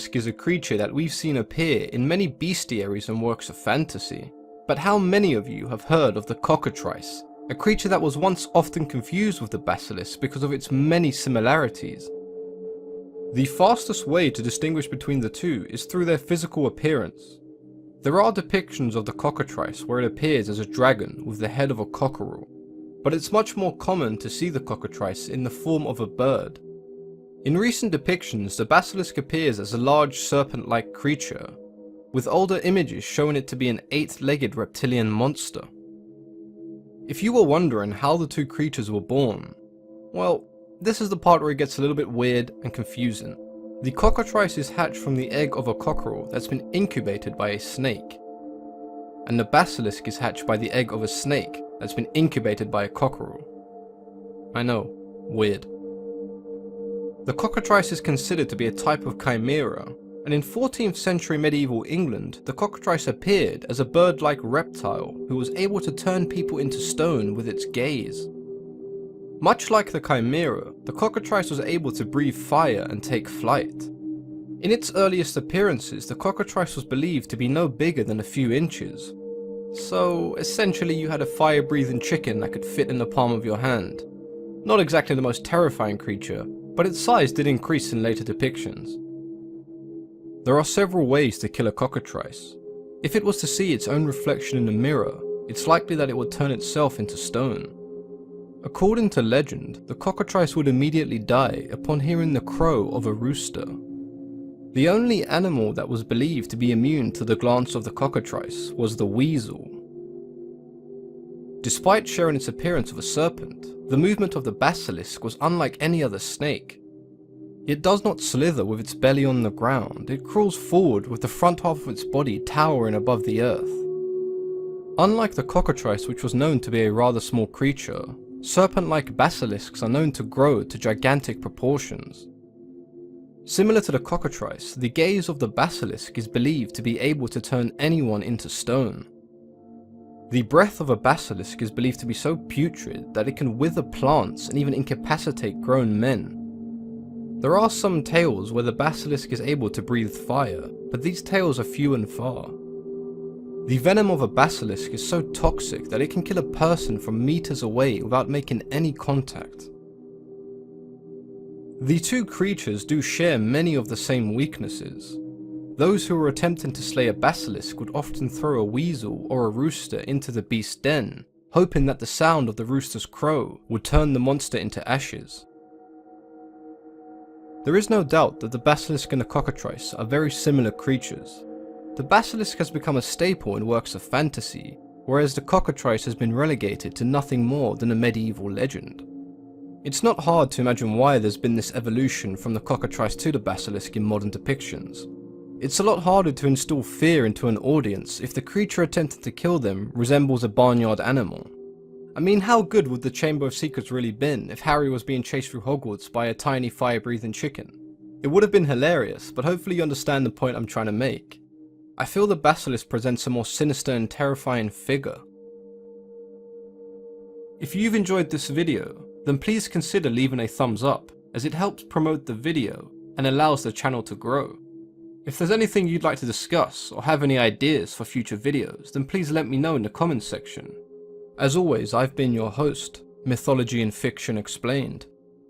basilisk is a creature that we've seen appear in many bestiaries and works of fantasy. But how many of you have heard of the Cockatrice, a creature that was once often confused with the basilisk because of its many similarities? The fastest way to distinguish between the two is through their physical appearance. There are depictions of the Cockatrice where it appears as a dragon with the head of a cockerel, but it's much more common to see the Cockatrice in the form of a bird. In recent depictions, the basilisk appears as a large serpent-like creature, with older images showing it to be an 8-legged reptilian monster. If you were wondering how the two creatures were born, well, this is the part where it gets a little bit weird and confusing. The Cockatrice is hatched from the egg of a cockerel that's been incubated by a snake, and the basilisk is hatched by the egg of a snake that's been incubated by a cockerel. I know, weird. The Cockatrice is considered to be a type of chimera, and in 14th century medieval England, the Cockatrice appeared as a bird-like reptile who was able to turn people into stone with its gaze. Much like the chimera, the Cockatrice was able to breathe fire and take flight. In its earliest appearances, the Cockatrice was believed to be no bigger than a few inches. So essentially you had a fire-breathing chicken that could fit in the palm of your hand. Not exactly the most terrifying creature, but its size did increase in later depictions. There are several ways to kill a Cockatrice. If it was to see its own reflection in a mirror, it's likely that it would turn itself into stone. According to legend, the Cockatrice would immediately die upon hearing the crow of a rooster. The only animal that was believed to be immune to the glance of the Cockatrice was the weasel. Despite sharing its appearance of a serpent, the movement of the basilisk was unlike any other snake. It does not slither with its belly on the ground, it crawls forward with the front half of its body towering above the earth. Unlike the Cockatrice, which was known to be a rather small creature, serpent-like basilisks are known to grow to gigantic proportions. Similar to the Cockatrice, the gaze of the basilisk is believed to be able to turn anyone into stone. The breath of a basilisk is believed to be so putrid that it can wither plants and even incapacitate grown men. There are some tales where the basilisk is able to breathe fire, but these tales are few and far. The venom of a basilisk is so toxic that it can kill a person from meters away without making any contact. The two creatures do share many of the same weaknesses. Those who were attempting to slay a basilisk would often throw a weasel or a rooster into the beast's den, hoping that the sound of the rooster's crow would turn the monster into ashes. There is no doubt that the basilisk and the Cockatrice are very similar creatures. The basilisk has become a staple in works of fantasy, whereas the Cockatrice has been relegated to nothing more than a medieval legend. It's not hard to imagine why there's been this evolution from the Cockatrice to the basilisk in modern depictions. It's a lot harder to instill fear into an audience if the creature attempting to kill them resembles a barnyard animal. I mean, how good would the Chamber of Secrets really been if Harry was being chased through Hogwarts by a tiny fire-breathing chicken? It would have been hilarious, but hopefully you understand the point I'm trying to make. I feel the basilisk presents a more sinister and terrifying figure. If you've enjoyed this video, then please consider leaving a thumbs up, as it helps promote the video and allows the channel to grow. If there's anything you'd like to discuss or have any ideas for future videos, then please let me know in the comments section. As always, I've been your host, Mythology and Fiction Explained.